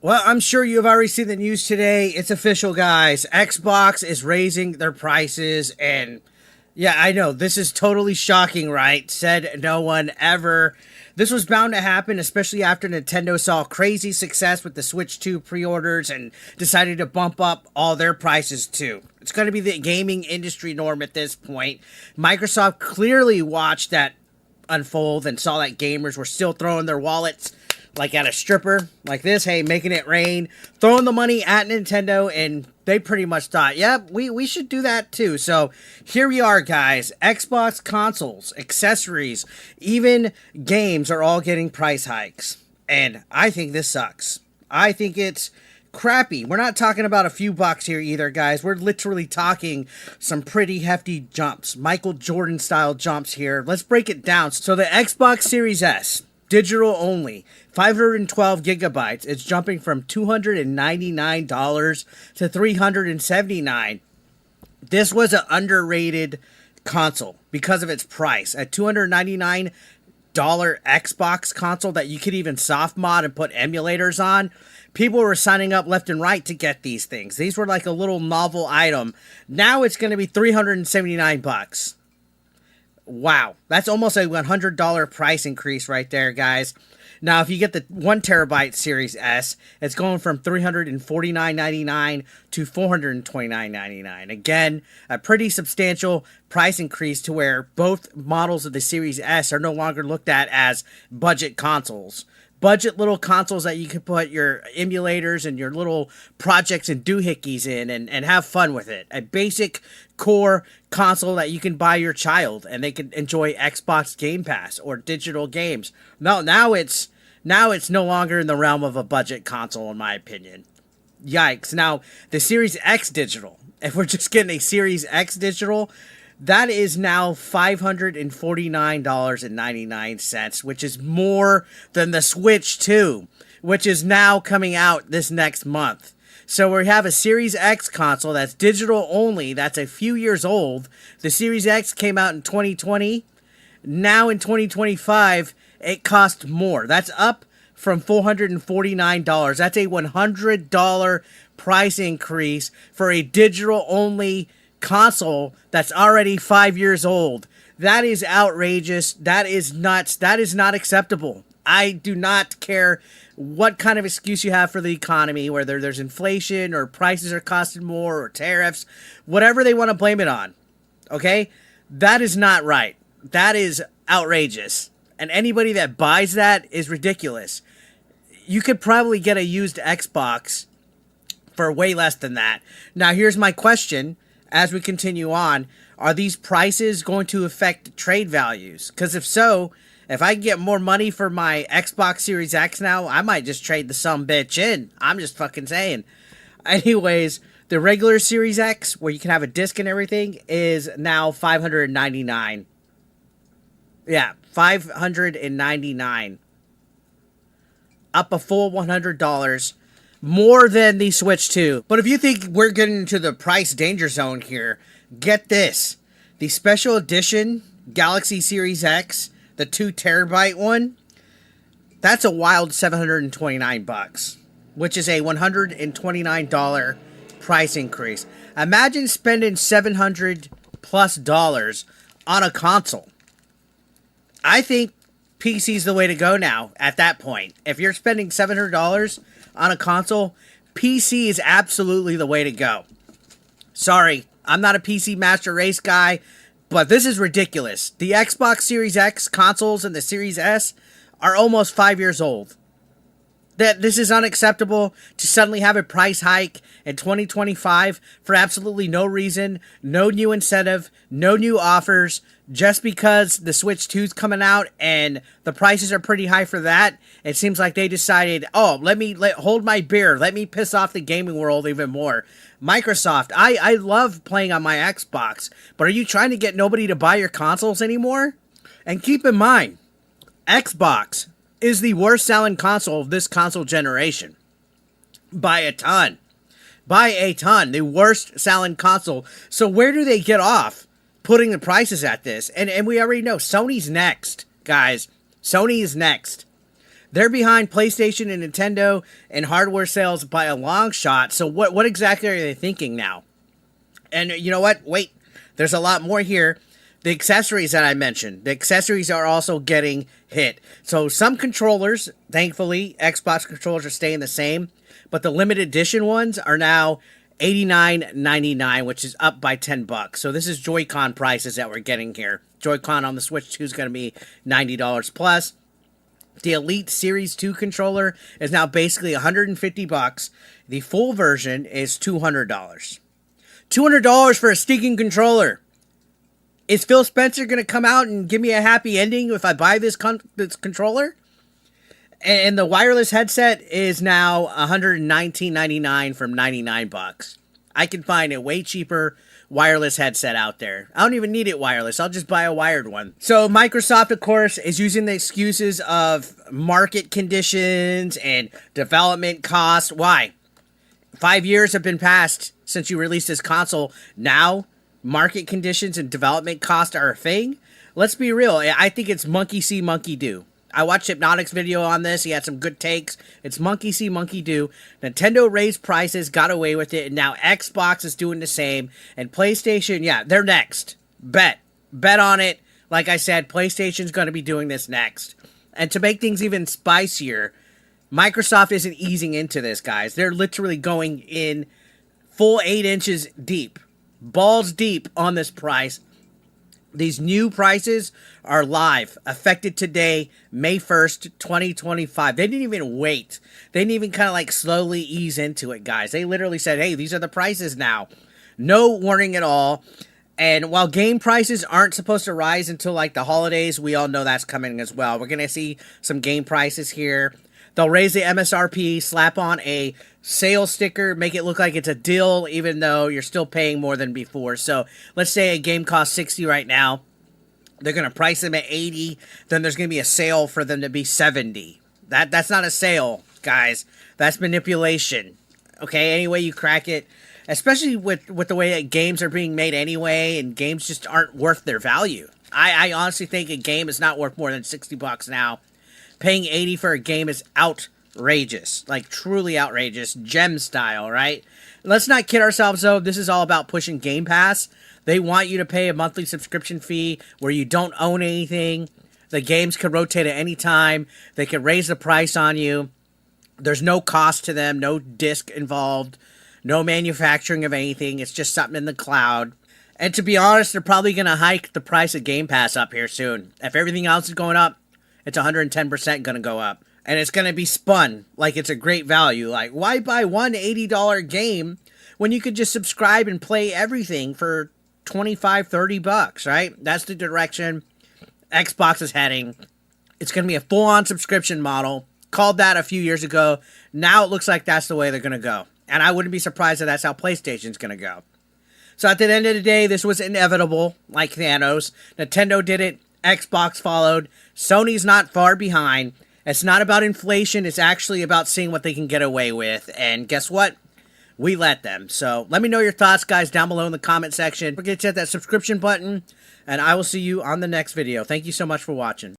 Well, I'm sure you've already seen the news today. It's official, guys. Xbox is raising their prices, and yeah, I know this is totally shocking, right? Said no one ever. This was bound to happen, especially after Nintendo saw crazy success with the Switch 2 pre-orders and decided to bump up all their prices too. It's going to be the gaming industry norm at this point. Microsoft clearly watched that unfold and saw that gamers were still throwing their wallets like at a stripper like this, hey, making it rain, throwing the money at Nintendo, and they pretty much thought, yep, we should do that too. So here we are, guys. Xbox consoles, accessories, even games are all getting price hikes. And I think this sucks. I think it's crappy. We're not talking about a few bucks here either, guys. We're literally talking some pretty hefty jumps. Michael Jordan style jumps here. Let's break it down. So the Xbox Series S, digital only, 512 gigabytes. It's jumping from $299 to $379. This was an underrated console because of its price. A $299 Xbox console that you could even soft mod and put emulators on. People were signing up left and right to get these things. These were like a little novel item. Now it's going to be $379. Wow, that's almost a $100 price increase right there, guys. Now, if you get the 1 terabyte Series S, it's going from $349.99 to $429.99. Again, a pretty substantial price increase to where both models of the Series S are no longer looked at as budget consoles. Budget little consoles that you can put your emulators and your little projects and doohickeys in and have fun with it. A basic core console that you can buy your child and they can enjoy Xbox Game Pass or digital games. No, now it's no longer in the realm of a budget console, in my opinion. Yikes. Now, the Series X digital, if we're just getting a Series X digital, that is now $549.99, which is more than the Switch 2, which is now coming out this next month. So we have a Series X console that's digital only, that's a few years old. The Series X came out in 2020. Now in 2025, it costs more. That's up from $449. That's a $100 price increase for a digital only console that's already 5 years old. That is outrageous. That is nuts. That is not acceptable. I do not care what kind of excuse you have for the economy, whether there's inflation or prices are costing more or tariffs, whatever they want to blame it on. Okay? That is not right. That is outrageous. And anybody that buys that is ridiculous. You could probably get a used Xbox for way less than that. Now, here's my question. As we continue on, are these prices going to affect trade values? Because if so, if I can get more money for my Xbox Series X now, I might just trade the sumbitch in. I'm just fucking saying. Anyways, the regular Series X, where you can have a disc and everything, is now $599. Yeah, $599. Up a full $100. More than the Switch 2. But if you think we're getting into the price danger zone here, get this. The special edition Galaxy Series X, the 2 terabyte one, that's a wild $729, which is a $129 price increase. Imagine spending $700 plus on a console. I think PC's the way to go now at that point. If you're spending $700 on a console, PC is absolutely the way to go. Sorry, I'm not a PC Master Race guy, but this is ridiculous. The Xbox Series X consoles and the Series S are almost 5 years old. This is unacceptable to suddenly have a price hike in 2025 for absolutely no reason, no new incentive, no new offers, just because the Switch 2 is coming out and the prices are pretty high for that. It seems like they decided, oh, hold my beer. Let me piss off the gaming world even more. Microsoft, I love playing on my Xbox, but are you trying to get nobody to buy your consoles anymore? And keep in mind, Xbox is the worst selling console of this console generation. By a ton. The worst selling console. So where do they get off putting the prices at this? And we already know Sony's next, guys. Sony is next. They're behind PlayStation and Nintendo in hardware sales by a long shot. So what exactly are they thinking now? And you know what? Wait, there's a lot more here. The accessories that I mentioned, the accessories are also getting hit. So some controllers, thankfully, Xbox controllers are staying the same, but the limited edition ones are now $89.99, which is up by $10. So this is Joy-Con prices that we're getting here. Joy-Con on the Switch 2 is going to be $90 plus. The Elite Series 2 controller is now basically $150. The full version is $200. $200 for a stinking controller. Is Phil Spencer going to come out and give me a happy ending if I buy this controller? And the wireless headset is now $119.99 from $99. I can find a way cheaper wireless headset out there. I don't even need it wireless. I'll just buy a wired one. So Microsoft, of course, is using the excuses of market conditions and development costs. Why? 5 years have been passed since you released this console. Now, market conditions and development costs are a thing. Let's be real. I think it's monkey see, monkey do. I watched Hypnotic's video on this. He had some good takes. It's monkey see, monkey do. Nintendo raised prices, got away with it, and now Xbox is doing the same. And PlayStation, yeah, they're next. Bet on it. Like I said, PlayStation's going to be doing this next. And to make things even spicier, Microsoft isn't easing into this, guys. They're literally going in full 8 inches deep. Balls deep on this price. These new prices are live, effective today, May 1st, 2025. They didn't even wait. They didn't even kind of like slowly ease into it, guys. They literally said, hey, these are the prices now. No warning at all. And while game prices aren't supposed to rise until like the holidays, we all know that's coming as well. We're going to see some game prices here. They'll raise the MSRP, slap on a sale sticker, make it look like it's a deal, even though you're still paying more than before. So let's say a game costs $60 right now. They're going to price them at $80. Then there's going to be a sale for them to be $70. That's not a sale, guys. That's manipulation. Okay, any way you crack it. Especially with the way that games are being made anyway, and games just aren't worth their value. I honestly think a game is not worth more than $60 now. Paying $80 for a game is outrageous. Like, truly outrageous. Gem style, right? Let's not kid ourselves, though. This is all about pushing Game Pass. They want you to pay a monthly subscription fee where you don't own anything. The games can rotate at any time. They can raise the price on you. There's no cost to them. No disc involved. No manufacturing of anything. It's just something in the cloud. And to be honest, they're probably going to hike the price of Game Pass up here soon. If everything else is going up, it's 110% going to go up. And it's going to be spun like it's a great value. Like, why buy one $80 game when you could just subscribe and play everything for $25, $30, right? That's the direction Xbox is heading. It's going to be a full-on subscription model. Called that a few years ago. Now it looks like that's the way they're going to go. And I wouldn't be surprised if that's how PlayStation's going to go. So at the end of the day, this was inevitable, like Thanos. Nintendo did it. Xbox followed. Sony's not far behind. It's not about inflation. It's actually about seeing what they can get away with. And guess what? We let them. So let me know your thoughts, guys, down below in the comment section. Don't forget to hit that subscription button. And I will see you on the next video. Thank you so much for watching.